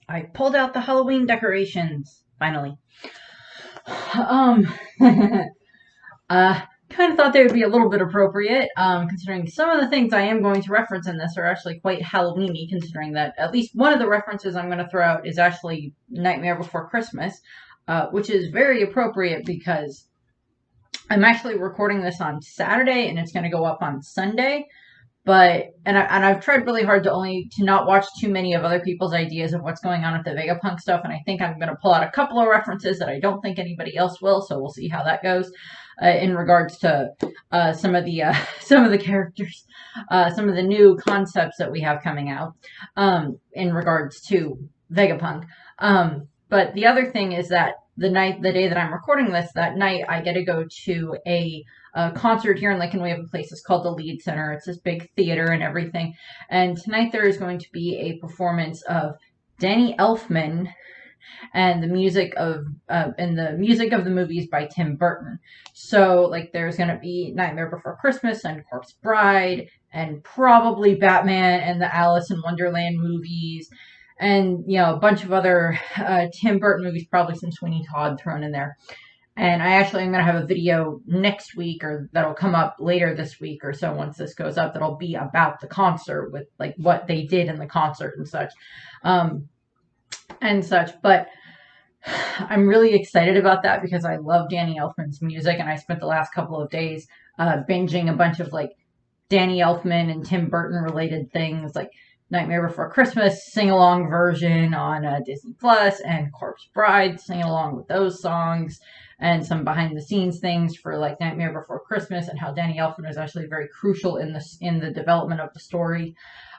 I pulled out the Halloween decorations, finally. Um, kind of thought they would be a little bit appropriate, considering some of the things I am going to reference in this are actually quite Halloween-y, considering that at least one of the references I'm going to throw out is actually Nightmare Before Christmas, which is very appropriate because I'm actually recording this on Saturday and it's going to go up on Sunday. But I've tried really hard to not watch too many of other people's ideas of what's going on with the Vegapunk stuff, and I think I'm going to pull out a couple of references that I don't think anybody else will. So we'll see how that goes in regards to some of the some of the characters, some of the new concepts that we have coming out in regards to Vegapunk. But the other thing is that the day that I'm recording this, that night I get to go to a concert here in Lincoln. We have a place that's called the Lead Center. It's this big theater and everything. And tonight there is going to be a performance of Danny Elfman and the music of the movies by Tim Burton. So like there's going to be Nightmare Before Christmas and Corpse Bride and probably Batman and the Alice in Wonderland movies. And, you know, a bunch of other Tim Burton movies, probably some Sweeney Todd thrown in there. And I actually am going to have a video next week, or that'll come up later this week or so once this goes up, that'll be about the concert with, like, what they did in the concert and such. But I'm really excited about that because I love Danny Elfman's music, and I spent the last couple of days binging a bunch of, like, Danny Elfman and Tim Burton related things, like Nightmare Before Christmas sing-along version on Disney Plus, and Corpse Bride sing along with those songs, and some behind-the-scenes things for like Nightmare Before Christmas and how Danny Elfman is actually very crucial in the development of the story.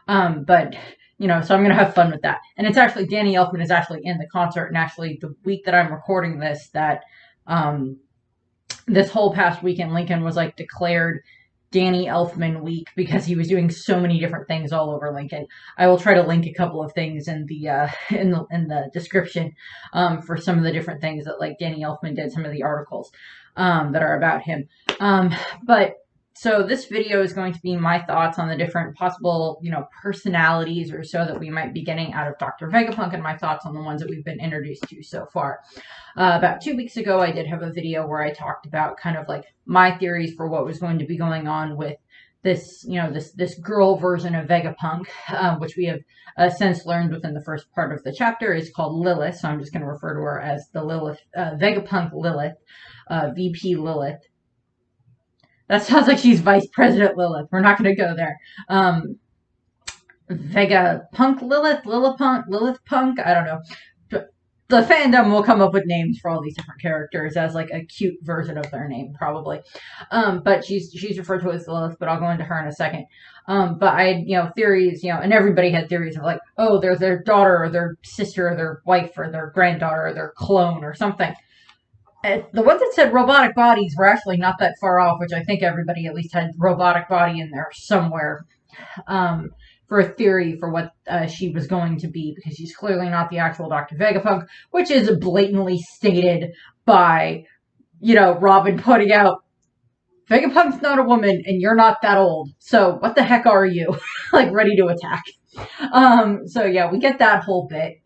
But you know, so I'm gonna have fun with that. And it's actually Danny Elfman is actually in the concert, and actually the week that I'm recording this, that this whole past weekend, Lincoln was like declared Danny Elfman week because he was doing so many different things all over Lincoln. I will try to link a couple of things in the description for some of the different things that like Danny Elfman did, some of the articles that are about him. But so this video is going to be my thoughts on the different possible, you know, personalities or so that we might be getting out of Dr. Vegapunk, and my thoughts on the ones that we've been introduced to so far. About 2 weeks ago, I did have a video where I talked about kind of like my theories for what was going to be going on with this, you know, this girl version of Vegapunk, which we have since learned within the first part of the chapter is called Lilith. So I'm just going to refer to her as the Lilith, Vegapunk Lilith, VP Lilith. That sounds like she's Vice President Lilith. We're not going to go there. Vegapunk Lilith, Lilithpunk, I don't know. The fandom will come up with names for all these different characters as like a cute version of their name, probably. But she's referred to as Lilith, but I'll go into her in a second. But I, you know, theories, you know, and everybody had theories of like, oh, they're their daughter or their sister or their wife or their granddaughter or their clone or something. The ones that said robotic bodies were actually not that far off, which I think everybody at least had robotic body in there somewhere for a theory for what she was going to be, because she's clearly not the actual Dr. Vegapunk, which is blatantly stated by, you know, Robin putting out, Vegapunk's not a woman and you're not that old, so what the heck are you? Like, ready to attack. So yeah, we get that whole bit.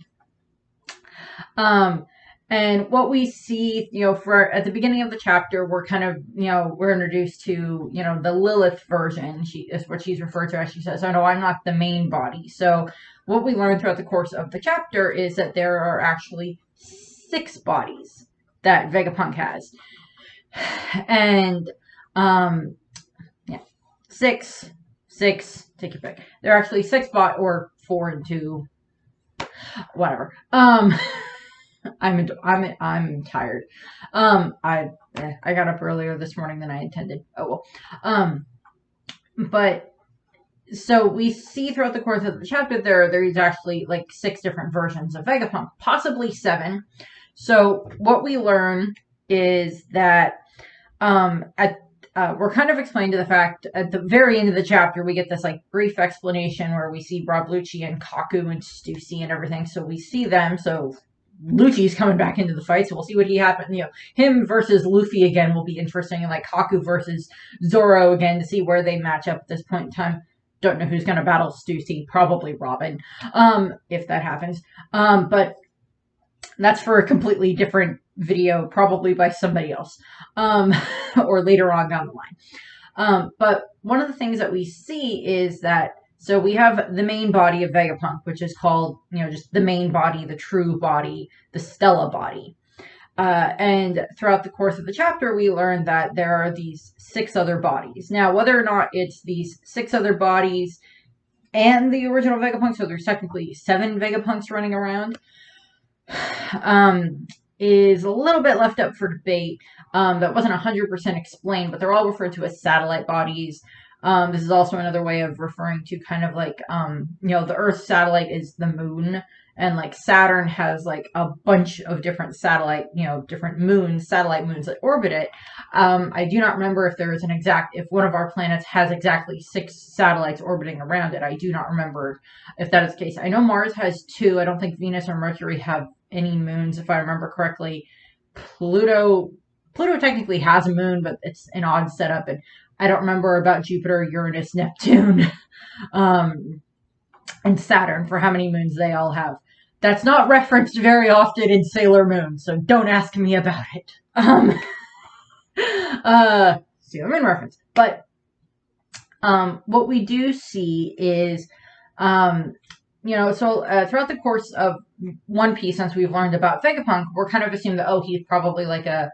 And what we see, you know, for at the beginning of the chapter, we're kind of, you know, we're introduced to, you know, the Lilith version. She is what she's referred to as. She says, oh no, I'm not the main body. So what we learn throughout the course of the chapter is that there are actually 6 bodies that Vegapunk has. And, yeah, 6, take your pick. There are actually 6 or 4 and 2, whatever. I'm tired. I got up earlier this morning than I intended. Oh well. But so we see throughout the course of the chapter there's actually like 6 different versions of Vegapunk, possibly 7. So what we learn is that we're kind of explained to the fact at the very end of the chapter, we get this like brief explanation where we see Brablucci and Kaku and Stussy and everything. So we see them. So Lucci's coming back into the fight, so we'll see what he happens. You know, him versus Luffy again will be interesting, and like Kaku versus Zoro again to see where they match up at this point in time. don't know who's going to battle Stussy. Probably Robin, if that happens. But that's for a completely different video, probably by somebody else, or later on down the line. But one of the things that we see is that, so we have the main body of Vegapunk, which is called, just the main body, the true body, the Stella body. And throughout the course of the chapter, we learn that there are these 6 other bodies. Now, whether or not it's these 6 other bodies and the original Vegapunk, so there's technically 7 Vegapunks running around, is a little bit left up for debate. That wasn't 100% explained, but they're all referred to as satellite bodies. This is also another way of referring to kind of like, the Earth's satellite is the moon, and like Saturn has like a bunch of different satellite, different moons, satellite moons that orbit it. I do not remember if there is if one of our planets has exactly 6 satellites orbiting around it. I do not remember if that is the case. I know Mars has 2. I don't think Venus or Mercury have any moons, if I remember correctly. Pluto technically has a moon, but it's an odd setup, and I don't remember about Jupiter, Uranus, Neptune, and Saturn for how many moons they all have. That's not referenced very often in Sailor Moon, so don't ask me about it. Sailor Moon reference. But what we do see is, throughout the course of One Piece, since we've learned about Vegapunk, we're kind of assuming that, he's probably like a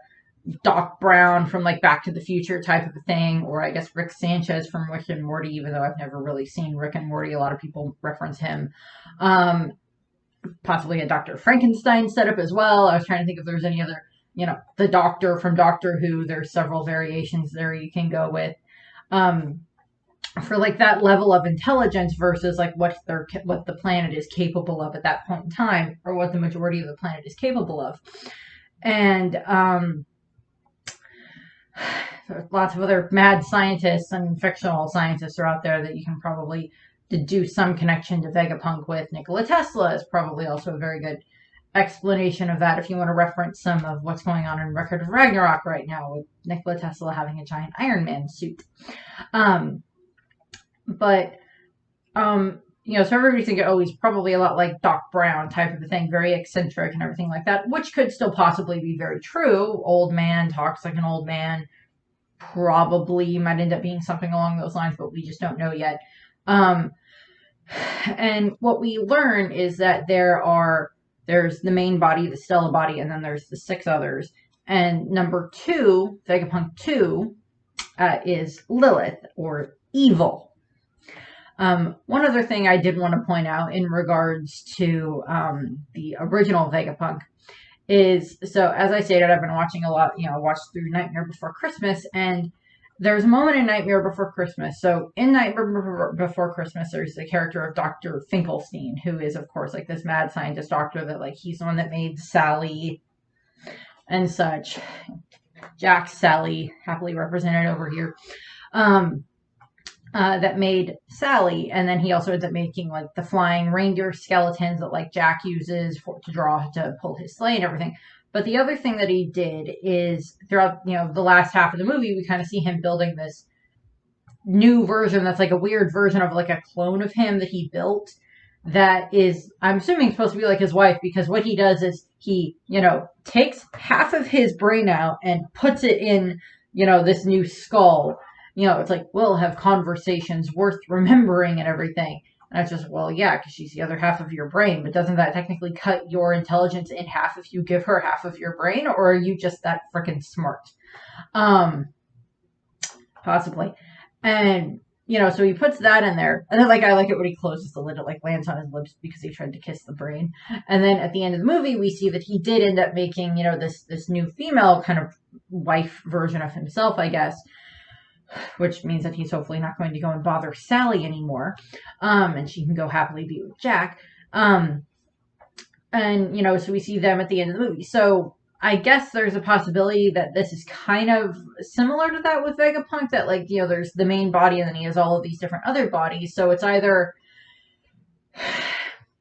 Doc Brown from like Back to the Future type of a thing, or I guess Rick Sanchez from Rick and Morty, even though I've never really seen Rick and Morty. A lot of people reference him. Possibly a Dr. Frankenstein setup as well. I was trying to think if there's any other, the Doctor from Doctor Who. There's several variations there you can go with. For like that level of intelligence versus like what the planet is capable of at that point in time, or what the majority of the planet is capable of. And there's lots of other mad scientists and fictional scientists are out there that you can probably deduce some connection to Vegapunk with. Nikola Tesla is probably also a very good explanation of that if you want to reference some of what's going on in Record of Ragnarok right now with Nikola Tesla having a giant Iron Man suit. So everybody's thinking, he's probably a lot like Doc Brown type of a thing, very eccentric and everything like that, which could still possibly be very true. Old man, talks like an old man, probably might end up being something along those lines, but we just don't know yet. And what we learn is that there's the main body, the Stella body, and then there's the 6 others. And number 2, Vegapunk 2, is Lilith, or evil. One other thing I did want to point out in regards to the original Vegapunk is, so as I stated, I've been watching a lot, watched through Nightmare Before Christmas, and there's a moment in Nightmare Before Christmas. So in Nightmare Before Christmas, there's the character of Dr. Finkelstein, who is, of course, like this mad scientist doctor that, like, he's the one that made Sally and such. Jack, Sally, happily represented over here. That made Sally, and then he also ends up making like the flying reindeer skeletons that like Jack uses to pull his sleigh and everything. But the other thing that he did is throughout the last half of the movie, we kind of see him building this new version that's like a weird version of like a clone of him that he built that is, I'm assuming, supposed to be like his wife, because what he does is he takes half of his brain out and puts it in this new skull. It's like, we'll have conversations worth remembering and everything. And it's just, well, yeah, because she's the other half of your brain. But doesn't that technically cut your intelligence in half if you give her half of your brain? Or are you just that freaking smart? Possibly. And, so he puts that in there. And then, like, I like it when he closes the lid. It, like, lands on his lips because he tried to kiss the brain. And then at the end of the movie, we see that he did end up making, this new female kind of wife version of himself, I guess. Which means that he's hopefully not going to go and bother Sally anymore. And she can go happily be with Jack. And, so we see them at the end of the movie. So I guess there's a possibility that this is kind of similar to that with Vegapunk, that like, there's the main body and then he has all of these different other bodies. So it's either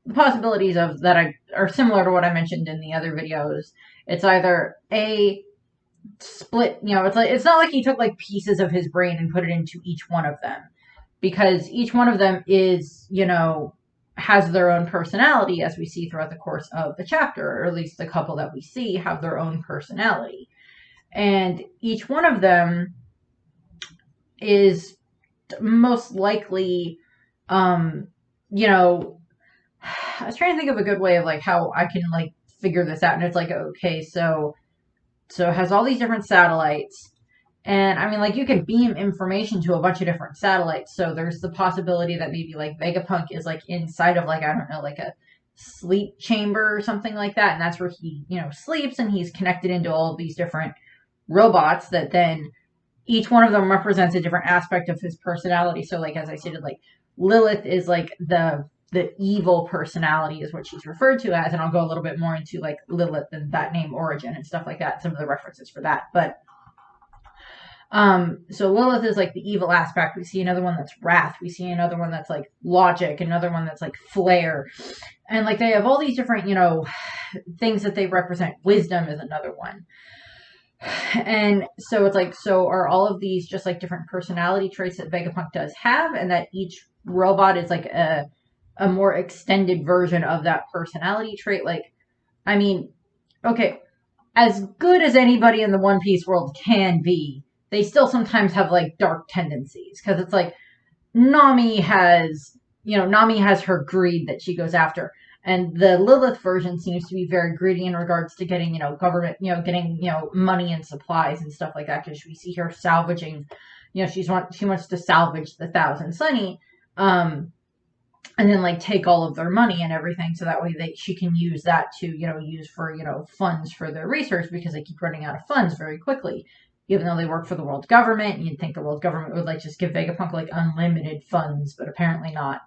the possibilities of that are similar to what I mentioned in the other videos. It's either a split, it's not like he took like pieces of his brain and put it into each one of them. because each one of them is, you know, has their own personality, as we see throughout the course of the chapter, or at least the couple that we see have their own personality. And each one of them is most likely, um, you know, I was trying to think of a good way of like how I can like figure this out. And it's like, okay, so it has all these different satellites. And I mean, like, you can beam information to a bunch of different satellites. So there's the possibility that maybe like Vegapunk is like inside of like, I don't know, like a sleep chamber or something like that. And that's where he, you know, sleeps, and he's connected into all of these different robots that then each one of them represents a different aspect of his personality. So like, as I stated, like Lilith is like the evil personality is what she's referred to as. And I'll go a little bit more into like Lilith and that name origin and stuff like that, some of the references for that. But so Lilith is like the evil aspect. We see another one that's wrath. We see another one that's like logic, another one that's like flair. And like they have all these different, you know, things that they represent. Wisdom is another one. And so it's like, so are all of these just like different personality traits that Vegapunk does have, and that each robot is like a more extended version of that personality trait? Like, I mean, okay, as good as anybody in the One Piece world can be, they still sometimes have like dark tendencies, because it's like Nami has, you know, Nami has her greed that she goes after. And the Lilith version seems to be very greedy in regards to getting, you know, government, you know, getting, you know, money and supplies and stuff like that. Because we see her salvaging, you know, she wants to salvage the Thousand Sunny, and then like take all of their money and everything, so that way she can use that to, you know, use for, you know, funds for their research, because they keep running out of funds very quickly. Even though they work for the world government, and you'd think the world government would like just give Vegapunk like unlimited funds, but apparently not.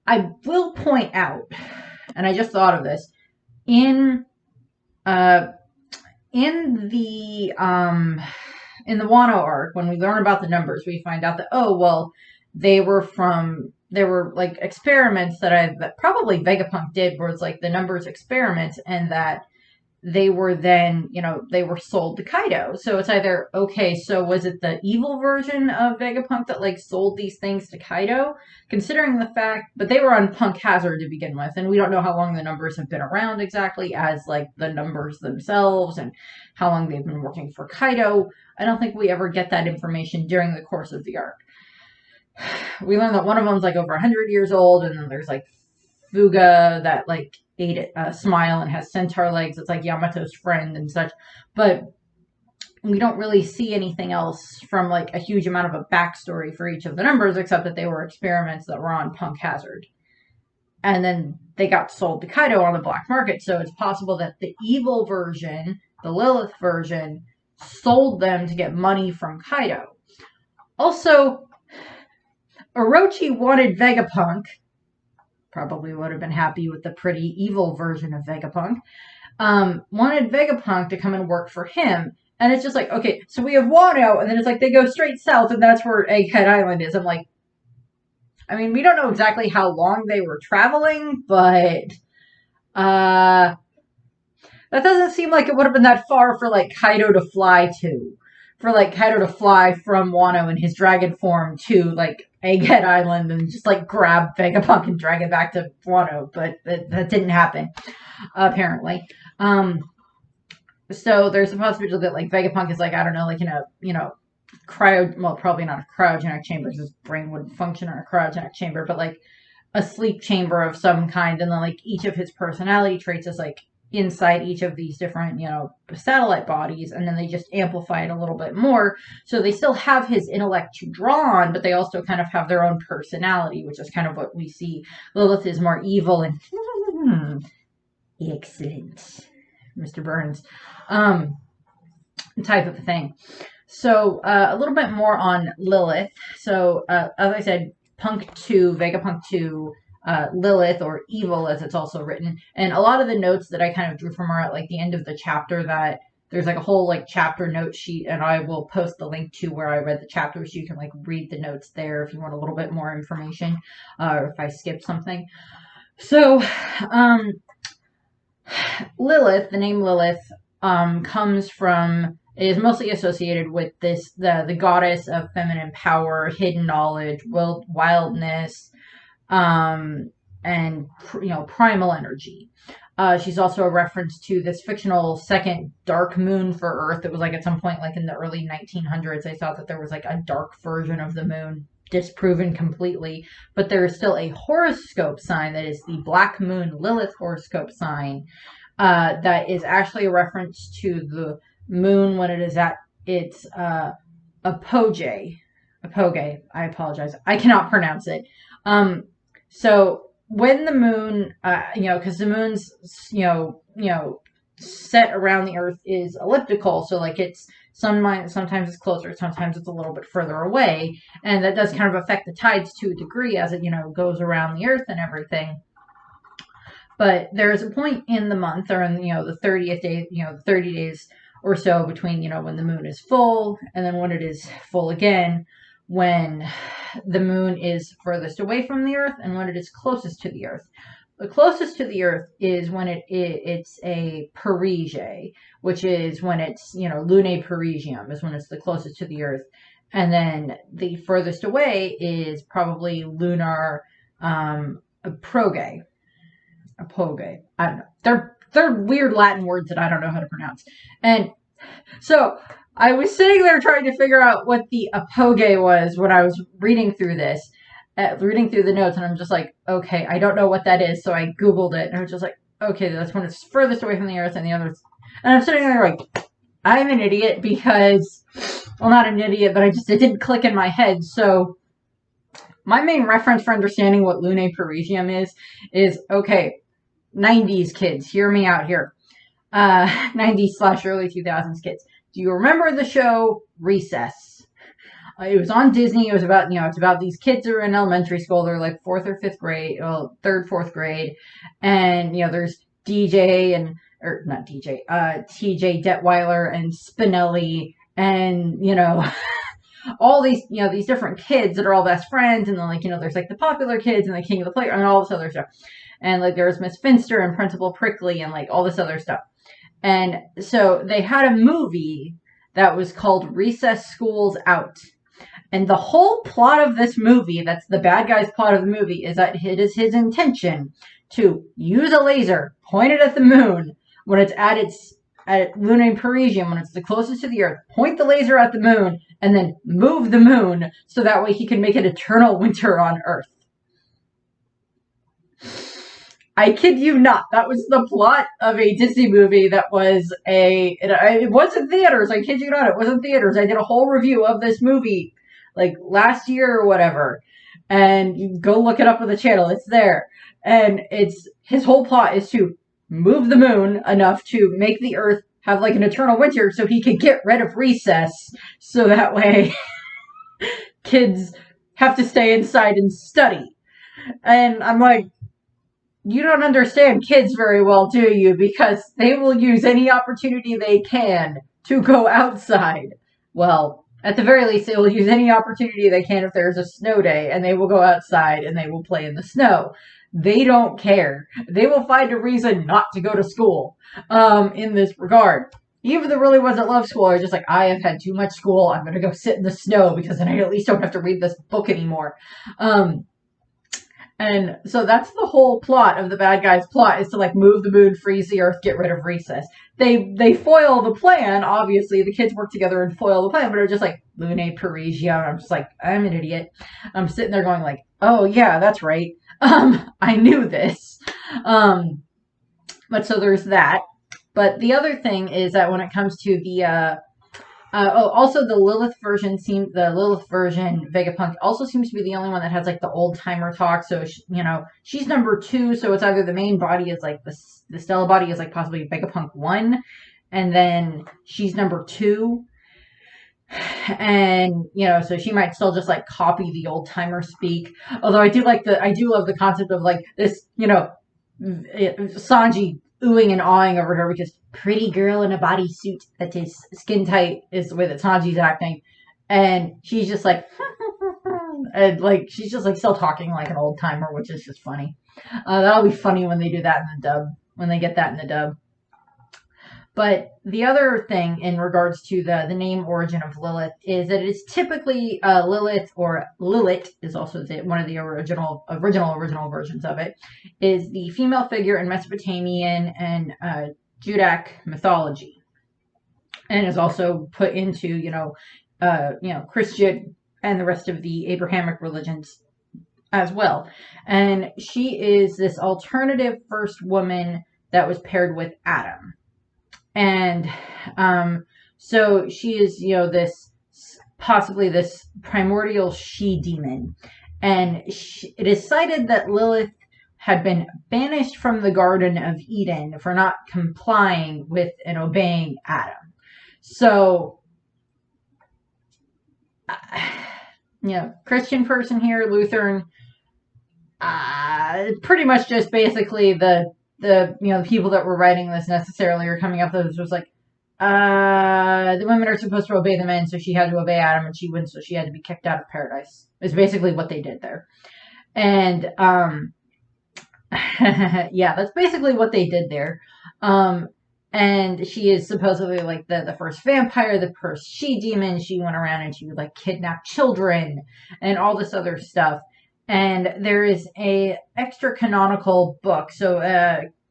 I will point out, and I just thought of this, in the Wano arc, when we learn about the numbers, we find out that, oh well, they were like experiments that probably Vegapunk did, where it's like the numbers experiments, and that they were then, you know, they were sold to Kaido. So it's either, okay, so was it the evil version of Vegapunk that like sold these things to Kaido? Considering the fact, but they were on Punk Hazard to begin with, and we don't know how long the numbers have been around exactly as like the numbers themselves, and how long they've been working for Kaido. I don't think we ever get that information during the course of the arc. We learn that one of them's like over 100 years old, and then there's like Fuga that like ate a smile and has centaur legs. It's like Yamato's friend and such. But we don't really see anything else from like a huge amount of a backstory for each of the numbers, except that they were experiments that were on Punk Hazard. And then they got sold to Kaido on the black market. So it's possible that the evil version, the Lilith version, sold them to get money from Kaido. Also, Orochi wanted Vegapunk. Probably would have been happy with the pretty evil version of Vegapunk. Wanted Vegapunk to come and work for him. And it's just like, okay, so we have Wano, and then it's like they go straight south, and that's where Egghead Island is. I'm like, I mean, we don't know exactly how long they were traveling, but that doesn't seem like it would have been that far for like Kaido to fly to. For like Kaido to fly from Wano in his dragon form to like Egghead Island and just like grab Vegapunk and drag it back to Wano, but that didn't happen, apparently. So there's a possibility that like Vegapunk is like, I don't know, like in a, you know, probably not a cryogenic chamber, because his brain wouldn't function in a cryogenic chamber, but like a sleep chamber of some kind, and then like each of his personality traits is like inside each of these different, you know, satellite bodies, and then they just amplify it a little bit more. So they still have his intellect to draw on, but they also kind of have their own personality, which is kind of what we see. Lilith is more evil and excellent, Mr. Burns, type of a thing. So a little bit more on Lilith. So as I said, Punk 2, Vegapunk 2, Lilith, or Evil as it's also written. And a lot of the notes that I kind of drew from are at like the end of the chapter, that there's like a whole like chapter note sheet, and I will post the link to where I read the chapter, so you can like read the notes there if you want a little bit more information, or if I skipped something. So Lilith, the name Lilith, comes from is mostly associated with the goddess of feminine power, hidden knowledge, wildness, um, and primal energy. She's also a reference to this fictional second dark moon for Earth. It was like at some point, like in the early 1900s, I thought that there was like a dark version of the moon, disproven completely. But there is still a horoscope sign that is the Black Moon Lilith horoscope sign, that is actually a reference to the moon when it is at its apogee. Apogee. I apologize. I cannot pronounce it. So when the moon, because the moon's, set around the Earth is elliptical, so like it's sometimes it's closer, sometimes it's a little bit further away, and that does kind of affect the tides to a degree as it goes around the Earth and everything. But there is a point in the month, or in the 30th day, the 30 days or so between when the moon is full and then when it is full again, when the moon is furthest away from the Earth and when it is closest to the Earth. The closest to the Earth is when it's a perigee, which is when it's lunae perigium is when it's the closest to the Earth, and then the furthest away is probably lunar apogee. Apogee. I don't know. They're weird Latin words that I don't know how to pronounce. And so I was sitting there trying to figure out what the apogee was when I was reading through this, reading through the notes, and I'm just like, okay, I don't know what that is. So I Googled it, and I was just like, okay, that's when it's furthest away from the Earth, and the others. And I'm sitting there like, I'm an idiot because, well, not an idiot, but it didn't click in my head. So my main reference for understanding what lunae perigium is okay. 90s kids, hear me out here. 90s/early 2000s kids. Do you remember the show Recess? It was on Disney. It was about, it's about these kids who are in elementary school. They're like 4th or 5th grade, well, 3rd, 4th grade. And, there's DJ or not DJ, TJ Detweiler and Spinelli and, all these, these different kids that are all best friends. And then like, there's like the popular kids and the king of the playground and all this other stuff. And like there was Miss Finster and Principal Prickly and like all this other stuff. And so they had a movie that was called Recess School's Out. And the whole plot of this movie, that's the bad guy's plot of the movie, is that it is his intention to use a laser pointed at the moon when it's at lunae perigium, when it's the closest to the Earth, point the laser at the moon, and then move the moon so that way he can make an eternal winter on Earth. I kid you not. That was the plot of a Disney movie that was it was in theaters. I kid you not. It was in theaters. I did a whole review of this movie like last year or whatever. And you go look it up on the channel. It's there. And his whole plot is to move the moon enough to make the Earth have like an eternal winter so he could get rid of recess. So that way kids have to stay inside and study. And I'm like, you don't understand kids very well, do you? Because they will use any opportunity they can to go outside. Well, at the very least, they will use any opportunity they can if there's a snow day, and they will go outside and they will play in the snow. They don't care. They will find a reason not to go to school in this regard. Even if there really wasn't love school, I was just like, I have had too much school. I'm going to go sit in the snow because then I at least don't have to read this book anymore. And so that's the whole plot of the bad guy's plot, is to like move the moon, freeze the Earth, get rid of recess. They foil the plan, obviously. The kids work together and foil the plan, but it was just like lunae perigium. I'm just like, I'm an idiot. I'm sitting there going like, oh yeah, that's right. I knew this. But so there's that. But the other thing is that when it comes to the also the Lilith version Vegapunk also seems to be the only one that has like the old timer talk. So she's number 2. So it's either the main body is like the Stella body is like possibly Vegapunk 1, and then she's number 2. And so she might still just like copy the old timer speak. Although I do love the concept of like this Sanji oohing and awing over her because pretty girl in a bodysuit that is skin tight is the way that Sanji's acting, and she's just like and like she's just like still talking like an old timer, which is just funny. That'll be funny when they do that in the dub, when they get that in the dub. But the other thing in regards to the name origin of Lilith is that it's typically Lilith, or Lilith is also one of the original versions of it, is the female figure in Mesopotamian and Judaic mythology, and is also put into Christian and the rest of the Abrahamic religions as well. And she is this alternative first woman that was paired with Adam. And so she is, this possibly this primordial she demon. And it is cited that Lilith had been banished from the Garden of Eden for not complying with and obeying Adam. So, Christian person here, Lutheran, pretty much just basically the people that were writing this necessarily are coming up with this was like, the women are supposed to obey the men, so she had to obey Adam, and she wouldn't, so she had to be kicked out of paradise. Is basically what they did there. And yeah, that's basically what they did there. And she is supposedly like the first vampire, the first she demon. She went around and she would like kidnap children and all this other stuff. And there is a extra canonical book. So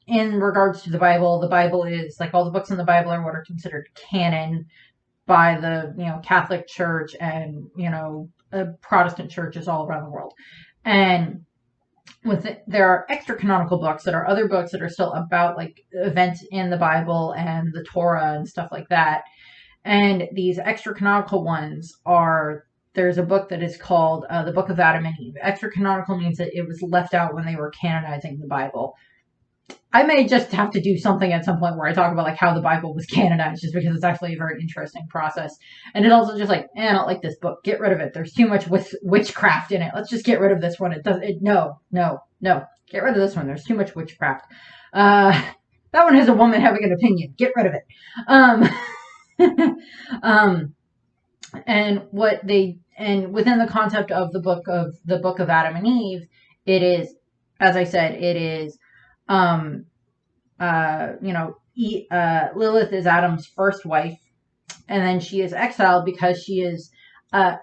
in regards to the Bible is like all the books in the Bible are what are considered canon by the Catholic Church and Protestant churches all around the world. And there are extra canonical books that are other books that are still about like events in the Bible and the Torah and stuff like that. And these extra canonical ones are, there's a book that is called the Book of Adam and Eve. Extra canonical means that it was left out when they were canonizing the Bible. I may just have to do something at some point where I talk about like how the Bible was canonized, just because it's actually a very interesting process. And it also just like, I don't like this book. Get rid of it. There's too much witchcraft in it. Let's just get rid of this one. No. Get rid of this one. There's too much witchcraft. That one has a woman having an opinion. Get rid of it. And within the concept of the book of Adam and Eve, it is, as I said, it is Lilith is Adam's first wife, and then she is exiled because she is a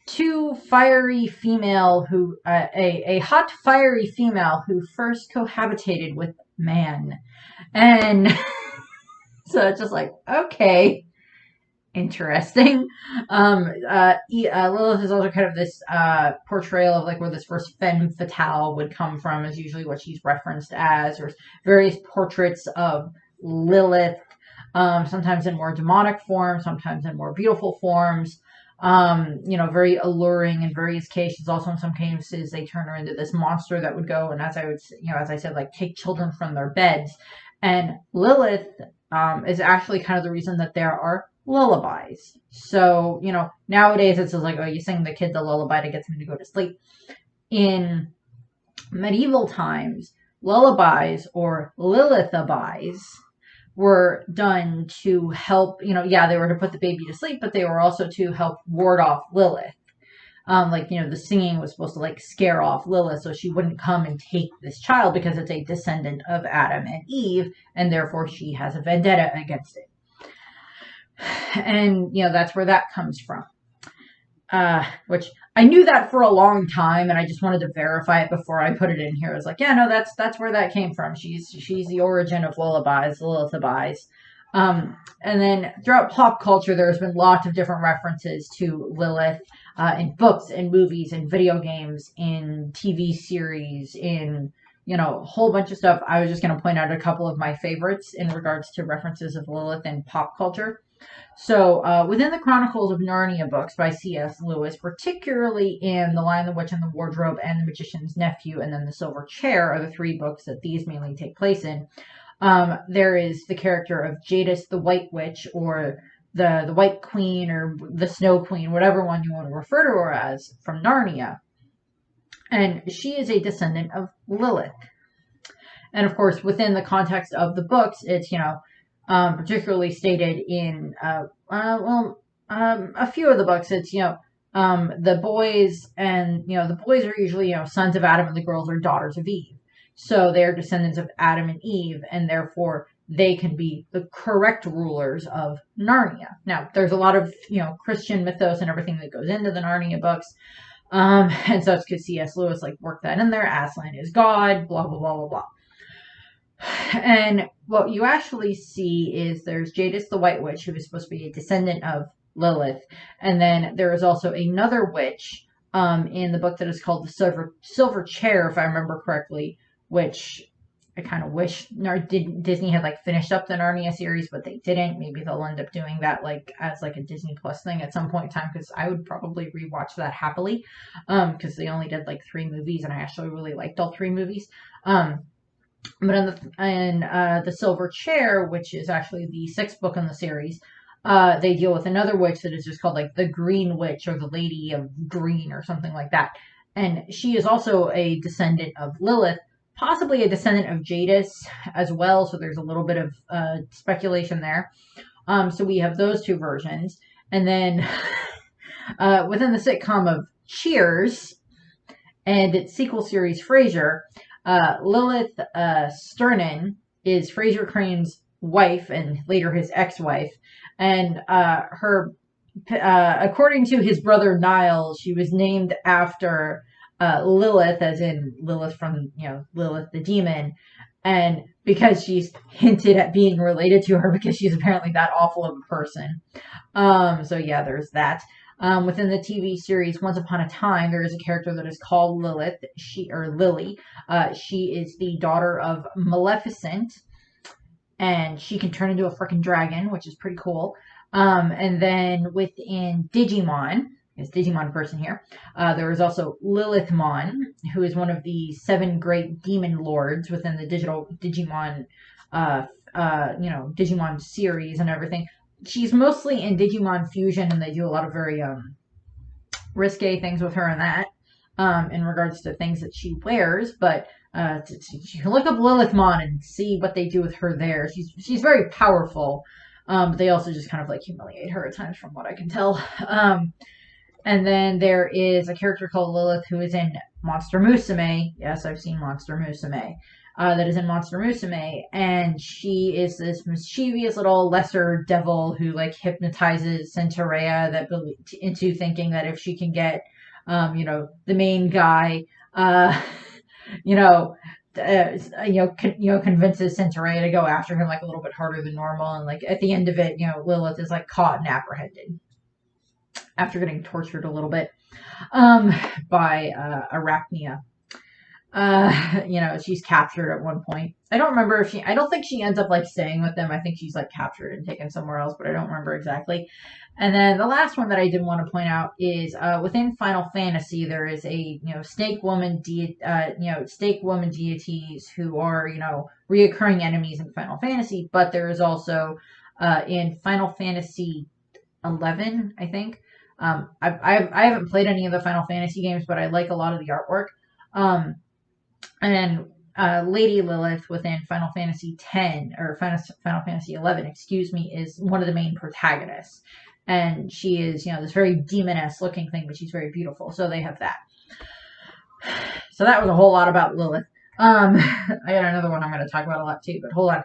hot fiery female who first cohabitated with man. And so it's just like, okay, interesting. Lilith is also kind of this portrayal of like where this first femme fatale would come from, is usually what she's referenced as. There's various portraits of Lilith, sometimes in more demonic forms, sometimes in more beautiful forms, very alluring in various cases. Also in some cases they turn her into this monster that would go and, as I said, like take children from their beds. And Lilith is actually kind of the reason that there are lullabies. So, nowadays it's just like, oh, you sing the kids a lullaby to get them to go to sleep. In medieval times, lullabies or Lilithabies were done to help, they were to put the baby to sleep, but they were also to help ward off Lilith. The singing was supposed to like scare off Lilith so she wouldn't come and take this child, because it's a descendant of Adam and Eve, and therefore she has a vendetta against it. And, that's where that comes from. Which I knew that for a long time, and I just wanted to verify it before I put it in here. I was like, yeah, no, that's where that came from. She's the origin of lullabies, Lilithabies. And then throughout pop culture, there's been lots of different references to Lilith in books, in movies, in video games, in TV series, in a whole bunch of stuff. I was just going to point out a couple of my favorites in regards to references of Lilith in pop culture. So, within the Chronicles of Narnia books by C.S. Lewis, particularly in The Lion, the Witch, and the Wardrobe, and The Magician's Nephew, and then The Silver Chair are the three books that these mainly take place in. There is the character of Jadis the White Witch, or the White Queen, or the Snow Queen, whatever one you want to refer to her as, from Narnia. And she is a descendant of Lilith. And of course, within the context of the books, it's, particularly stated in, a few of the books, it's, the boys and, the boys are usually, sons of Adam, and the girls are daughters of Eve. So they're descendants of Adam and Eve, and therefore they can be the correct rulers of Narnia. Now, there's a lot of, Christian mythos and everything that goes into the Narnia books. And so it's because C.S. Lewis like worked that in there. Aslan is God, blah, blah, blah, blah, blah. And what you actually see is there's Jadis the White Witch, who is supposed to be a descendant of Lilith. And then there is also another witch in the book that is called the Silver Chair, if I remember correctly, which I kind of wish Disney had like finished up the Narnia series, but they didn't. Maybe they'll end up doing that like as like a Disney Plus thing at some point in time, because I would probably rewatch that happily, because they only did like 3 movies, and I actually really liked all 3 movies. But in the Silver Chair, which is actually the 6th book in the series, they deal with another witch that is just called like the Green Witch, or the Lady of Green, or something like that. And she is also a descendant of Lilith, possibly a descendant of Jadis as well. So there's a little bit of speculation there. So we have those 2 versions. And then within the sitcom of Cheers and its sequel series Frasier, Lilith Sternin is Frasier Crane's wife and later his ex-wife. And her, according to his brother Niall, she was named after Lilith, as in Lilith from, Lilith the demon. And because she's hinted at being related to her, because she's apparently that awful of a person. So yeah, there's that. Within the TV series Once Upon a Time, there is a character that is called Lilith, Lily. She is the daughter of Maleficent, and she can turn into a freaking dragon, which is pretty cool. And then within Digimon, is Digimon person here, there is also Lilithmon, who is one of the 7 great demon lords within the Digimon, Digimon series and everything. She's mostly in Digimon Fusion, and they do a lot of very risque things with her in that, in regards to things that she wears. But you can look up Lilithmon and see what they do with her there. She's very powerful, but they also just kind of like humiliate her at times, from what I can tell. And then there is a character called Lilith who is in Monster Musume. Yes, I've seen Monster Musume. That is in Monster Musume, and she is this mischievous little lesser devil who like hypnotizes Centaurea into thinking that if she can get, the main guy, convinces Centaurea to go after him like a little bit harder than normal, and like at the end of it, Lilith is like caught and apprehended after getting tortured a little bit by Arachnia. She's captured at one point. I don't remember I don't think she ends up like staying with them. I think she's like captured and taken somewhere else, but I don't remember exactly. And then the last one that I did want to point out is within Final Fantasy, there is a snake woman deities who are reoccurring enemies in Final Fantasy, but there is also in Final Fantasy 11, I think. I haven't played any of the Final Fantasy games, but I like a lot of the artwork. And Lady Lilith within Final Fantasy X, or Final Fantasy 11, is one of the main protagonists. And she is, this very demoness looking thing, but she's very beautiful. So they have that. So that was a whole lot about Lilith. I got another one I'm going to talk about a lot too, but hold on.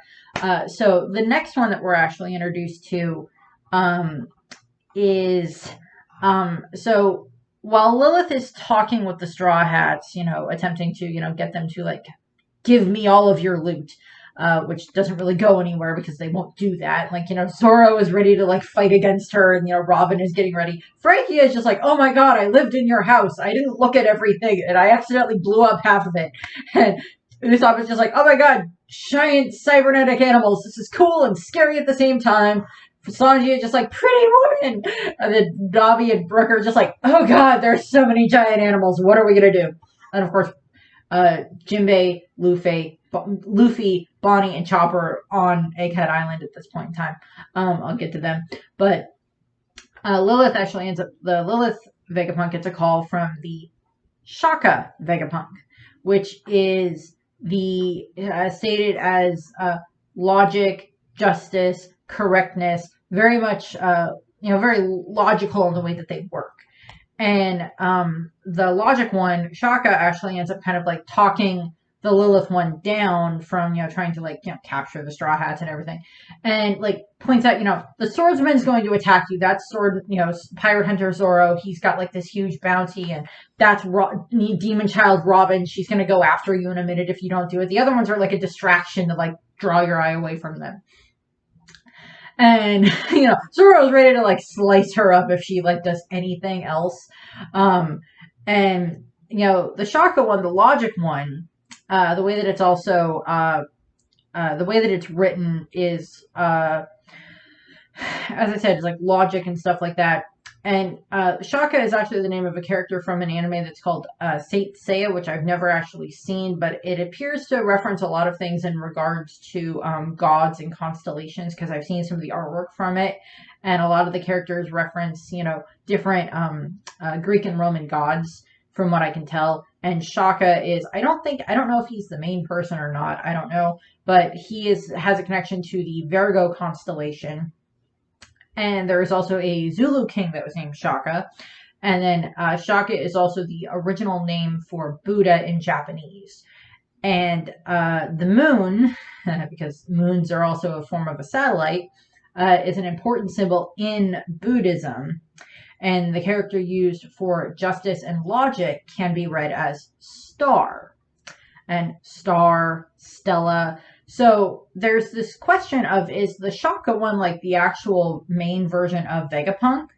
So the next one that we're actually introduced to is, so while Lilith is talking with the Straw Hats, attempting to, get them to like give me all of your loot, which doesn't really go anywhere because they won't do that. Like, Zoro is ready to like fight against her, and, Robin is getting ready. Frankie is just like, oh my god, I lived in your house. I didn't look at everything, and I accidentally blew up half of it. And Usopp is just like, oh my god, giant cybernetic animals. This is cool and scary at the same time. Sanji is just like, pretty woman. And then Nami and Brook are just like, oh god, there's so many giant animals. What are we going to do? And of course, Jinbei, Luffy, Bonnie, and Chopper on Egghead Island at this point in time. I'll get to them. But Lilith actually ends up, the Lilith Vegapunk gets a call from the Shaka Vegapunk, which is the stated as logic, justice, correctness, very much, very logical in the way that they work. And the logic one, Shaka, actually ends up kind of like talking the Lilith one down from, trying to, like, capture the Straw Hats and everything. And, like, points out, the swordsman's going to attack you. That's Pirate Hunter Zoro. He's got, like, this huge bounty, and that's Demon Child Robin. She's going to go after you in a minute if you don't do it. The other ones are, like, a distraction to, like, draw your eye away from them. And, Zoro's ready to, like, slice her up if she, like, does anything else. And, the Shaka one, the logic one, the way that it's also, the way that it's written is, as I said, it's like logic and stuff like that. And Shaka is actually the name of a character from an anime that's called Saint Seiya, which I've never actually seen, but it appears to reference a lot of things in regards to gods and constellations, because I've seen some of the artwork from it, and a lot of the characters reference, different Greek and Roman gods, from what I can tell. And Shaka is, I don't know if he's the main person or not, I don't know, but he has a connection to the Virgo constellation. And there is also a Zulu king that was named Shaka. And then Shaka is also the original name for Buddha in Japanese. And the moon, because moons are also a form of a satellite, is an important symbol in Buddhism. And the character used for justice and logic can be read as star. And star, Stella. So there's this question of, is the Shaka one like the actual main version of Vegapunk?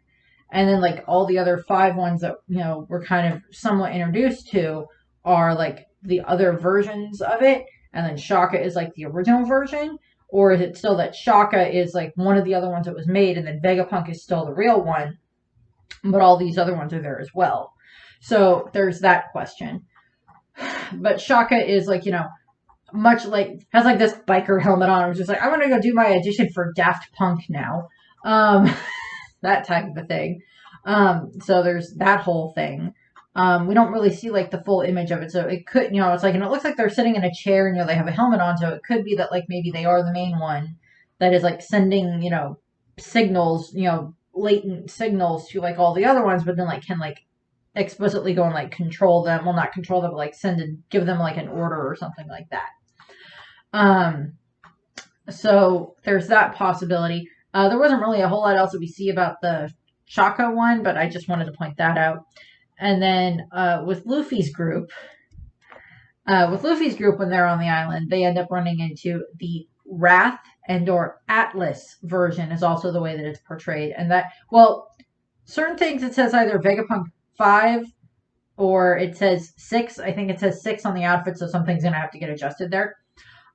And then, like, all the other 5 ones that, we're kind of somewhat introduced to are like the other versions of it. And then Shaka is like the original version. Or is it still that Shaka is like one of the other ones that was made, and then Vegapunk is still the real one, but all these other ones are there as well? So there's that question. But Shaka is like, much like, has like this biker helmet on. I was just like, I want to go do my audition for Daft Punk now. That type of a thing. So there's that whole thing. We don't really see like the full image of it. So it could, it's like, and it looks like they're sitting in a chair and, they have a helmet on. So it could be that like maybe they are the main one that is like sending, signals, latent signals to like all the other ones, but then like can like explicitly go and like control them. Well, not control them, but like give them like an order or something like that. So there's that possibility. There wasn't really a whole lot else that we see about the Shaka one, but I just wanted to point that out. And then with Luffy's group, when they're on the island, they end up running into the Wrath and/or Atlas version is also the way that it's portrayed. And that, well, certain things it says either Vegapunk 5 or it says 6. I think it says 6 on the outfit, so something's going to have to get adjusted there.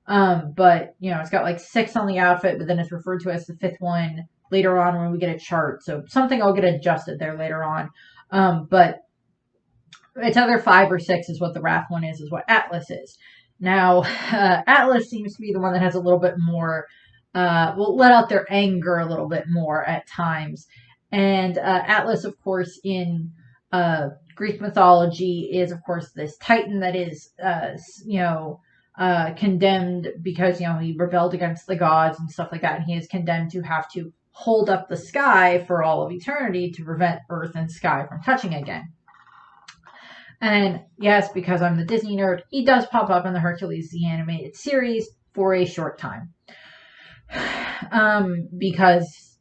But, it's got like 6 on the outfit, but then it's referred to as the 5th one later on when we get a chart. So something will get adjusted there later on. But it's either 5 or 6 is what the Wrath one is what Atlas is. Now, Atlas seems to be the one that has a little bit more, will let out their anger a little bit more at times. And Atlas, of course, in Greek mythology is, of course, this Titan that is, condemned because, he rebelled against the gods and stuff like that. And he is condemned to have to hold up the sky for all of eternity to prevent Earth and sky from touching again. And yes, because I'm the Disney nerd, he does pop up in the Hercules the Animated Series for a short time. Because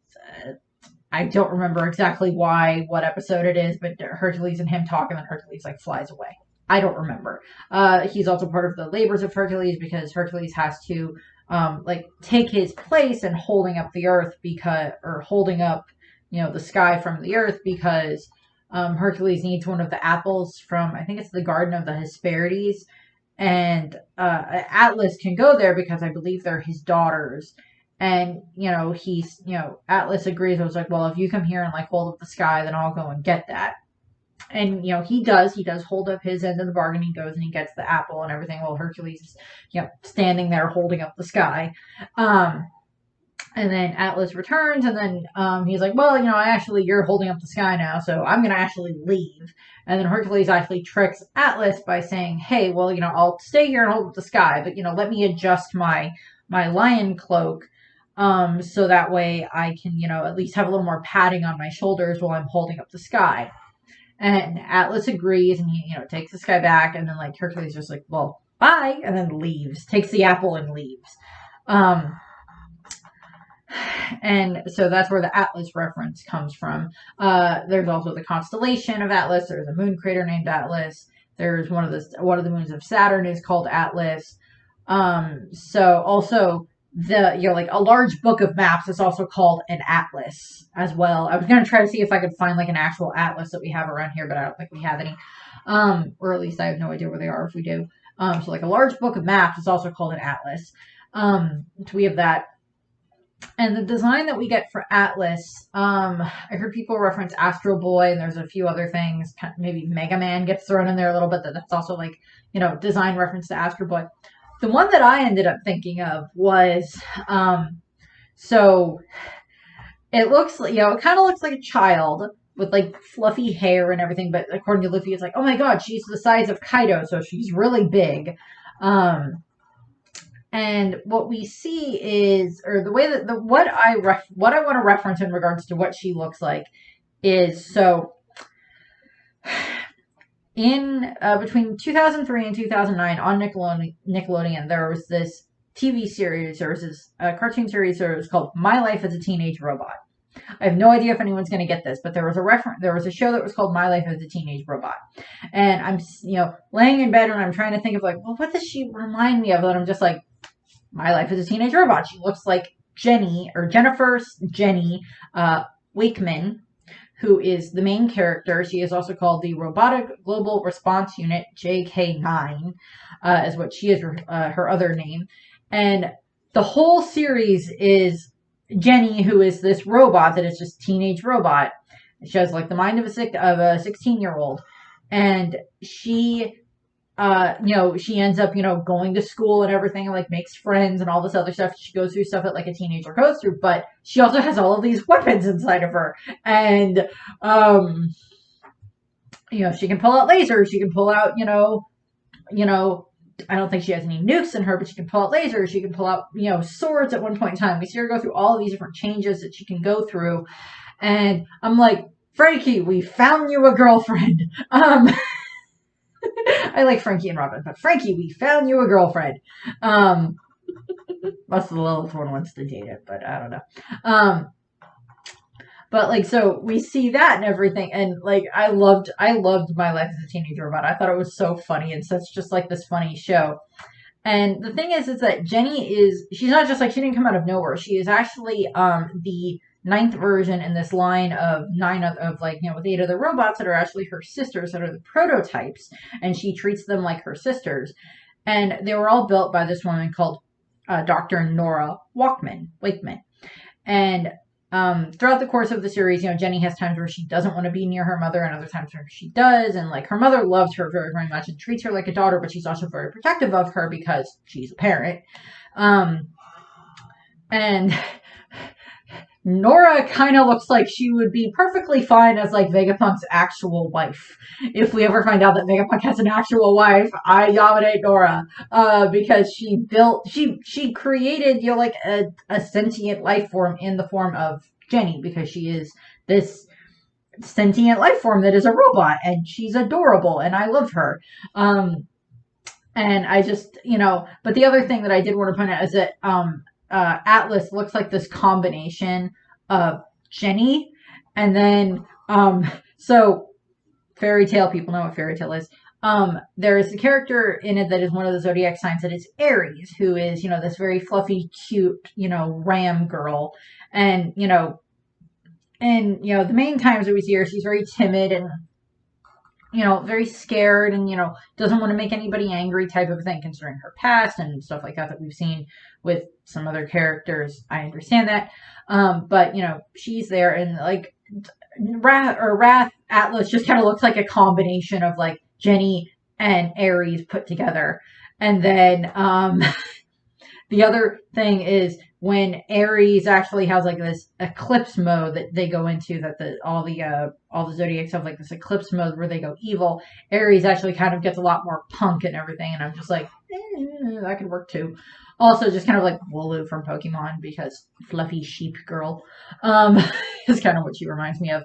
I don't remember exactly what episode it is, but Hercules and him talk, and then Hercules like flies away. I don't remember. He's also part of the labors of Hercules because Hercules has to take his place in holding up the earth holding up, the sky from the earth, because Hercules needs one of the apples from, I think it's the Garden of the Hesperides, and Atlas can go there because I believe they're his daughters. And, Atlas agrees. I was like, well, if you come here and like hold up the sky, then I'll go and get that. And, he does hold up his end of the bargain. He goes and he gets the apple and everything while Hercules is, standing there holding up the sky. And then Atlas returns, and then he's like, well, you're holding up the sky now, so I'm going to actually leave. And then Hercules actually tricks Atlas by saying, hey, well, I'll stay here and hold up the sky, but, let me adjust my lion cloak so that way I can, at least have a little more padding on my shoulders while I'm holding up the sky. And Atlas agrees, and he, takes the sky back, and then, like, Hercules is just like, well, bye, and then leaves, takes the apple and leaves. Um, and so that's where the Atlas reference comes from. There's also the constellation of Atlas. There's a moon crater named Atlas. There's one of the moons of Saturn is called Atlas. So also like a large book of maps is also called an atlas as well. I was gonna try to see if I could find like an actual atlas that we have around here, but I don't think we have any. Or at least I have no idea where they are if we do. So like a large book of maps is also called an atlas. So we have that. And the design that we get for Atlas, I heard people reference Astro Boy, and there's a few other things. Maybe Mega Man gets thrown in there a little bit. That's also like, design reference to Astro Boy. The one that I ended up thinking of was, so it looks like, it kind of looks like a child with like fluffy hair and everything. But according to Luffy, it's like, oh my God, she's the size of Kaido, so she's really big. And what we see is, or the way that what I want to reference in regards to what she looks like is, so in between 2003 and 2009 on Nickelodeon, there was this TV series, there was this cartoon series that was called My Life as a Teenage Robot. I have no idea if anyone's going to get this, but there was a show that was called My Life as a Teenage Robot. And I'm, laying in bed and I'm trying to think of like, well, what does she remind me of? And I'm just like, My Life as a Teenage Robot. She looks like Jennifer Wakeman, who is the main character. She is also called the Robotic Global Response Unit, JK9, is what she is, her other name. And the whole series is Jenny, who is this robot that is just teenage robot. She has like the mind of a 16-year-old. And she she ends up, going to school and everything and like makes friends and all this other stuff. She goes through stuff that like a teenager goes through, but she also has all of these weapons inside of her. And, she can pull out lasers. She can pull out, I don't think she has any nukes in her, but she can pull out lasers. She can pull out, swords at one point in time. We see her go through all of these different changes that she can go through. And I'm like, Frankie, we found you a girlfriend. I like Frankie and Robin, but Frankie, we found you a girlfriend. Most of the Lilith one wants to date it, but I don't know. But like, so we see that and everything, and like, I loved My Life as a Teenage Robot. I thought it was so funny, and such just like this funny show. And the thing is that she's not just like, she didn't come out of nowhere. She is actually the 9th version in this line of 9 of like, with 8 other robots that are actually her sisters, that are the prototypes, and she treats them like her sisters. And they were all built by this woman called Dr. Nora Wakeman. And throughout the course of the series, Jenny has times where she doesn't want to be near her mother and other times where she does. And like, her mother loves her very, very much and treats her like a daughter, but she's also very protective of her because she's a parent. And Nora kind of looks like she would be perfectly fine as like Vegapunk's actual wife. If we ever find out that Vegapunk has an actual wife, I nominate Nora, because she created, like a sentient life form in the form of Jenny, because she is this sentient life form that is a robot, and she's adorable, and I love her. And I just, but the other thing that I did want to point out is that, Atlas looks like this combination of Jenny and then so Fairy Tail, people know what Fairy Tail is. There is a character in it that is one of the zodiac signs that is Aries, who is, this very fluffy, cute, ram girl. And, the main times that we see her, she's very timid and, very scared and, doesn't want to make anybody angry type of thing, considering her past and stuff like that we've seen with some other characters. I understand that. But, she's there, and like Wrath Atlas just kind of looks like a combination of like Jenny and Aries put together. And then, the other thing is when Aries actually has like this eclipse mode that they go into, that all the zodiacs have like this eclipse mode where they go evil. Aries actually kind of gets a lot more punk and everything, and I'm just like, that could work too. Also, just kind of like Wooloo from Pokemon, because fluffy sheep girl is kind of what she reminds me of.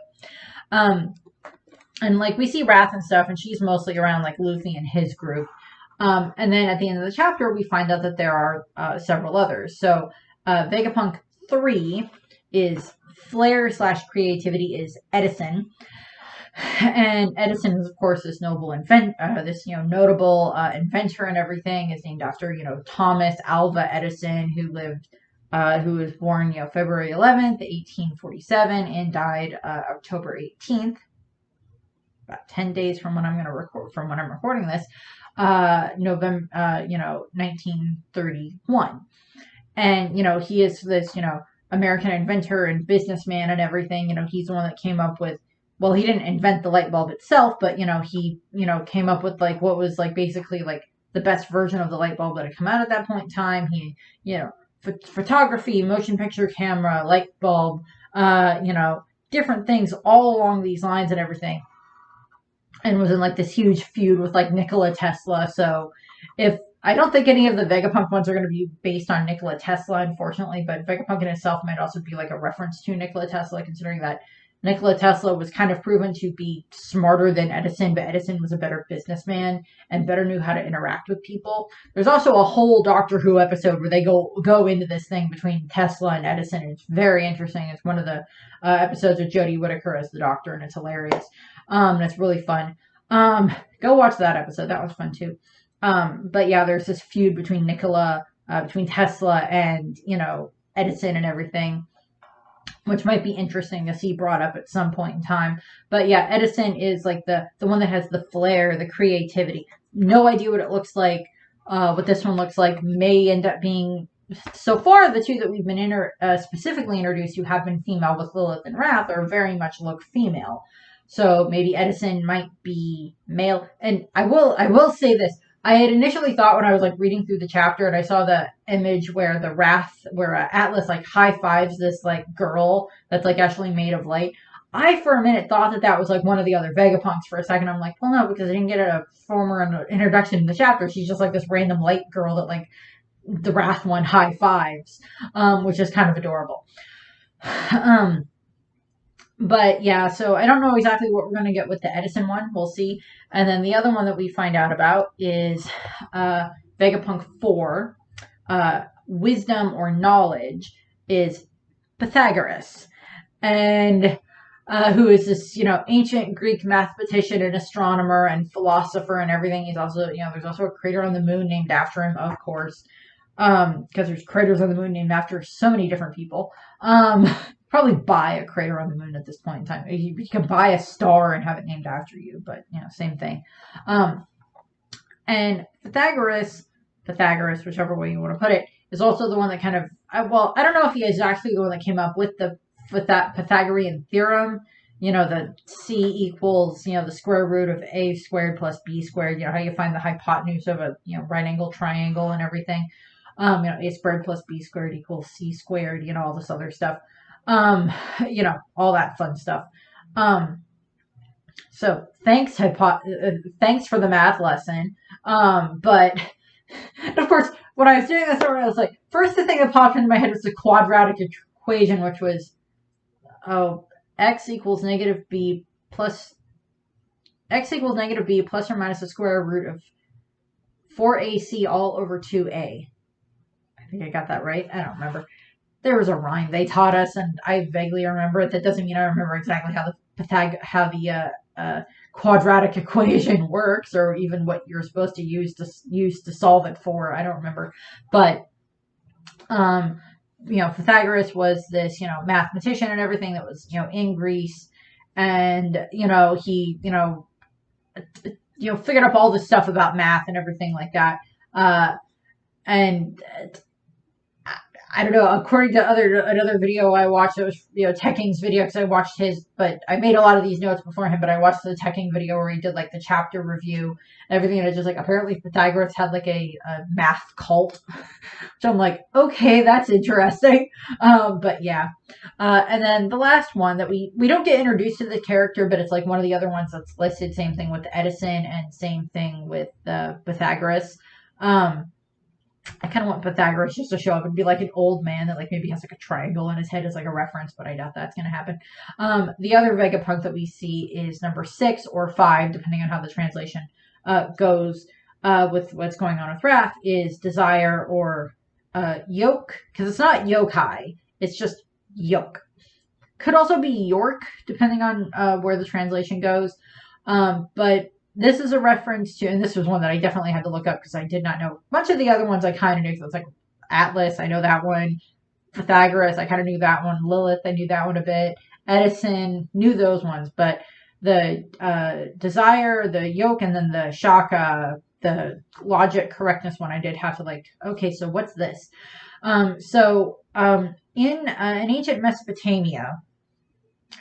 And like we see Wrath and stuff, and she's mostly around like Luffy and his group. And then at the end of the chapter, we find out that there are several others. So Vegapunk 3 is flair slash creativity is Edison. And Edison is, of course, this notable notable inventor and everything. Is named after, Thomas Alva Edison, who was born, February 11th, 1847, and died October 18th, about 10 days from when I'm recording this, November, 1931. And, he is this, American inventor and businessman and everything. He's the one that came up with, well, he didn't invent the light bulb itself, but, he, came up with like what was like basically like the best version of the light bulb that had come out at that point in time. He, photography, motion picture camera, light bulb, different things all along these lines and everything. And was in like this huge feud with like Nikola Tesla. So I don't think any of the Vegapunk ones are going to be based on Nikola Tesla, unfortunately, but Vegapunk in itself might also be like a reference to Nikola Tesla, considering that Nikola Tesla was kind of proven to be smarter than Edison, but Edison was a better businessman and better knew how to interact with people. There's also a whole Doctor Who episode where they go into this thing between Tesla and Edison. It's very interesting. It's one of the episodes with Jodie Whittaker as the Doctor, and it's hilarious. And it's really fun. Go watch that episode. That was fun too. But yeah, there's this feud between between Tesla and, Edison and everything, which might be interesting to see brought up at some point in time. But yeah, Edison is like the one that has the flair, the creativity. No idea what it looks like. What this one looks like may end up being, so far, the two that we've been specifically introduced to have been female, with Lilith and Wrath, or very much look female. So maybe Edison might be male. And I will say this. I had initially thought when I was like reading through the chapter and I saw the image where Atlas like high fives this like girl that's like actually made of light. I for a minute thought that was like one of the other Vegapunks for a second. I'm like, well, no, because I didn't get a former introduction in the chapter. She's just like this random light girl that like the Wrath one high fives, which is kind of adorable. But yeah, so I don't know exactly what we're going to get with the Edison one. We'll see. And then the other one that we find out about is Vegapunk 4, Wisdom or Knowledge, is Pythagoras. And who is this, ancient Greek mathematician and astronomer and philosopher and everything. He's also, there's also a crater on the moon named after him, of course. Because there's craters on the moon named after so many different people. Probably buy a crater on the moon at this point in time. You can buy a star and have it named after you, but same thing. And Pythagoras, whichever way you want to put it, is also the one that kind of, I don't know if he is actually the one that came up with that Pythagorean theorem. The C equals, the square root of A squared plus B squared. How you find the hypotenuse of a, right angle triangle and everything. A squared plus B squared equals C squared. All this other stuff. All that fun stuff. So thanks for the math lesson. But of course, when I was doing this, I was like, first the thing that popped into my head was the quadratic equation, which was, x equals negative b plus or minus the square root of 4ac all over 2a. I think I got that right. I don't remember. There was a rhyme they taught us, and I vaguely remember it. That doesn't mean I remember exactly how the quadratic equation works, or even what you're supposed to use to solve it for. I don't remember, but Pythagoras was this mathematician and everything that was in Greece, and he figured up all this stuff about math and everything like that, and I don't know, according to another video I watched, it was, Tekking's video, because I watched his, but I made a lot of these notes beforehand, but I watched the Tekking video where he did, like, the chapter review and everything, and it's just, like, apparently Pythagoras had, like, a math cult, which I'm like, okay, that's interesting, but yeah, and then the last one that we don't get introduced to the character, but it's, like, one of the other ones that's listed, same thing with Edison, and same thing with Pythagoras, I kind of want Pythagoras just to show up and be like an old man that like maybe has like a triangle in his head as like a reference, but I doubt that's going to happen. The other Vegapunk that we see is number 6 or 5, depending on how the translation goes. with what's going on with Wrath is desire or yoke, because it's not yokai, it's just yoke. Could also be York, depending on where the translation goes. But this is a reference to, and this was one that I definitely had to look up because I did not know. Much of the other ones I kind of knew. So it's like Atlas, I know that one. Pythagoras, I kind of knew that one. Lilith, I knew that one a bit. Edison, knew those ones. But the desire, the yoke, and then the shaka, the logic correctness one, I did have to like, okay, so what's this? In ancient Mesopotamia,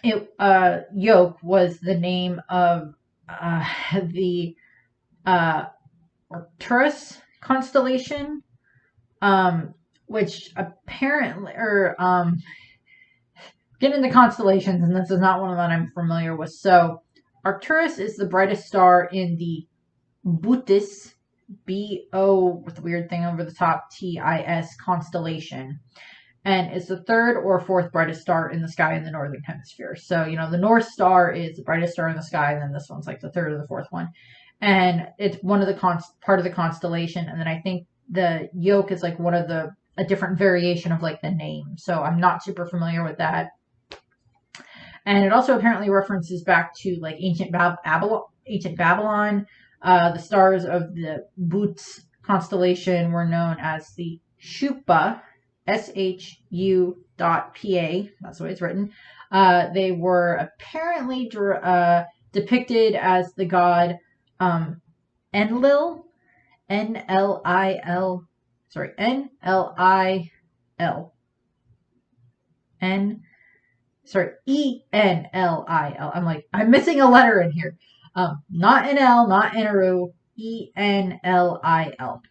yoke was the name of the Arcturus constellation, which apparently, get into constellations, and this is not one that I'm familiar with. So, Arcturus is the brightest star in the Bootis, B-O, with the weird thing over the top, T-I-S constellation. And it's the third or fourth brightest star in the sky in the northern hemisphere. So, the North Star is the brightest star in the sky, and then this one's like the third or the fourth one. And it's one of the part of the constellation. And then I think the yoke is like a different variation of like the name. So I'm not super familiar with that. And it also apparently references back to like ancient Babylon. The stars of the Boots constellation were known as the Shupa, SHU.PA, that's the way it's written. They were apparently depicted as the god Enlil, N-L-I-L, sorry, N-L-I-L, E-N-L-I-L. I'm missing a letter in here. Not an L, not Enaru, E-N-L-I-L.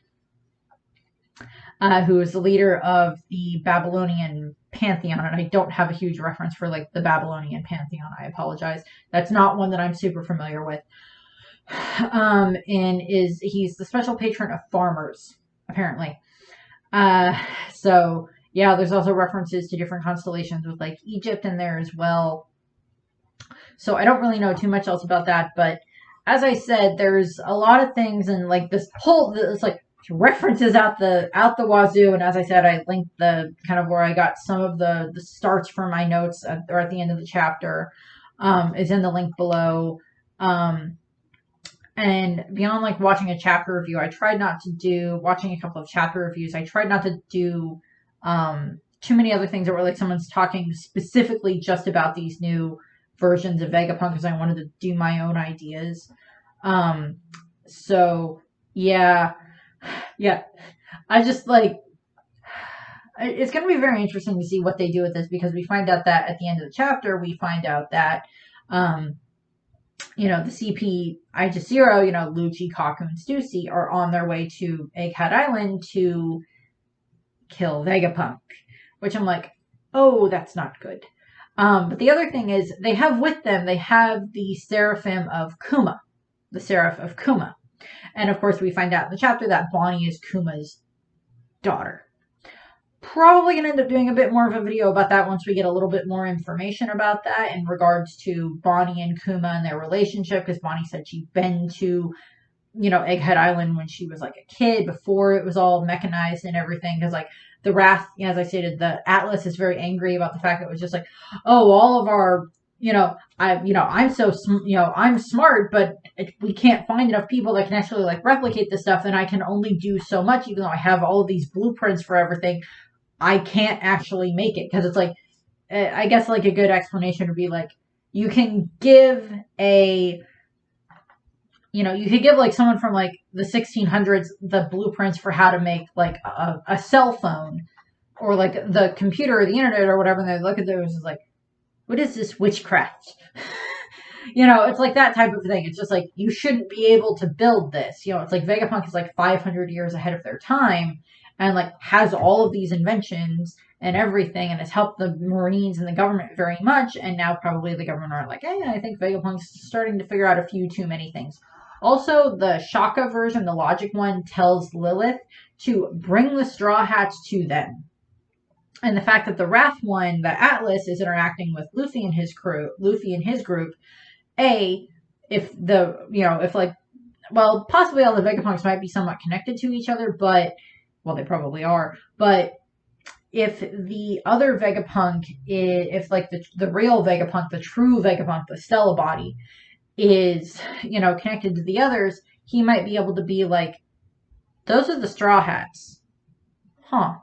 Who is the leader of the Babylonian pantheon, and I don't have a huge reference for like the Babylonian pantheon. I apologize. That's not one that I'm super familiar with. And he's the special patron of farmers, apparently. So yeah, there's also references to different constellations with like Egypt in there as well. So I don't really know too much else about that, but as I said, there's a lot of things, and like this whole, it's like references out the wazoo. And as I said, I linked the kind of where I got some of the starts for my notes or at the end of the chapter, is in the link below. And beyond like watching a chapter review, watching a couple of chapter reviews, I tried not to do too many other things that were like someone's talking specifically just about these new versions of Vegapunk, because I wanted to do my own ideas. So yeah, I just like, it's going to be very interesting to see what they do with this, because we find out that at the end of the chapter, we find out that, the CP Ijazero, Lucci, Kaku, and Stussy are on their way to Egghead Island to kill Vegapunk, which I'm like, oh, that's not good. But the other thing is, they have the Seraphim of Kuma, the Seraph of Kuma. And of course, we find out in the chapter that Bonnie is Kuma's daughter. Probably going to end up doing a bit more of a video about that once we get a little bit more information about that in regards to Bonnie and Kuma and their relationship, because Bonnie said she'd been to, Egghead Island when she was like a kid, before it was all mechanized and everything, because like the Wrath, as I stated, the Atlas is very angry about the fact that it was just like, oh, all of our, I'm smart, but we can't find enough people that can actually like replicate this stuff, and I can only do so much, even though I have all of these blueprints for everything. I can't actually make it, because it's like, I guess like a good explanation would be like, you can give like someone from like the 1600s the blueprints for how to make like a cell phone or like the computer or the internet or whatever, and they look at those as like, what is this witchcraft? It's like that type of thing. It's just like, you shouldn't be able to build this. It's like Vegapunk is like 500 years ahead of their time, and like has all of these inventions and everything, and has helped the Marines and the government very much. And now probably the government are like, hey, I think Vegapunk's starting to figure out a few too many things. Also, the Shaka version, the logic one, tells Lilith to bring the Straw Hats to them. And the fact that the Wrath one, the Atlas, is interacting with Luffy and his group, if like well, possibly all the Vegapunks might be somewhat connected to each other, but, well, they probably are, but if the other Vegapunk if like the real Vegapunk, the true Vegapunk, the Stella body is, connected to the others, he might be able to be like, those are the Straw Hats. Huh.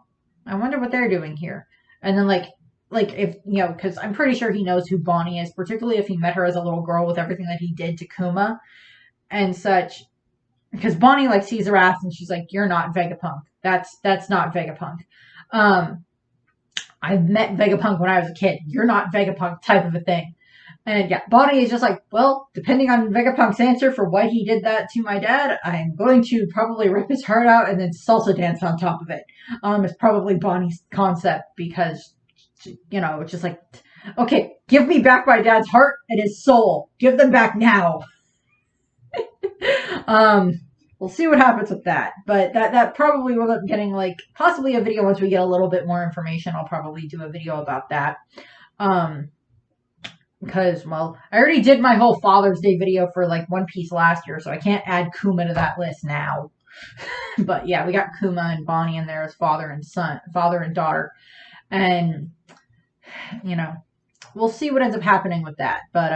I wonder what they're doing here. And then like if because I'm pretty sure he knows who Bonnie is, particularly if he met her as a little girl with everything that he did to Kuma and such. Because Bonnie like sees her ass and she's like, "You're not Vegapunk. That's not Vegapunk." Um, I met Vegapunk when I was a kid. You're not Vegapunk, type of a thing. And yeah, Bonnie is just like, well, depending on Vegapunk's answer for why he did that to my dad, I'm going to probably rip his heart out and then salsa dance on top of it. It's probably Bonnie's concept because, it's just like, okay, give me back my dad's heart and his soul. Give them back now. um, we'll see what happens with that. But that probably will end up getting like possibly a video once we get a little bit more information. I'll probably do a video about that. Because, well, I already did my whole Father's Day video for like One Piece last year, so I can't add Kuma to that list now. But yeah, we got Kuma and Bonnie in there as father and daughter. And we'll see what ends up happening with that. But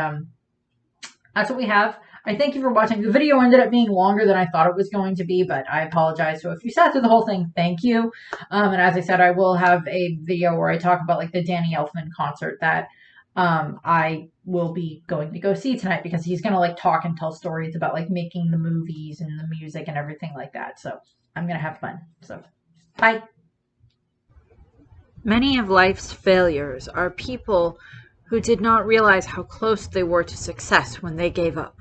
that's what we have. I thank you for watching. The video ended up being longer than I thought it was going to be, but I apologize. So if you sat through the whole thing, thank you. And as I said, I will have a video where I talk about like the Danny Elfman concert that I will be going to go see tonight because he's going to like talk and tell stories about like making the movies and the music and everything like that. So I'm going to have fun. So bye. Many of life's failures are people who did not realize how close they were to success when they gave up.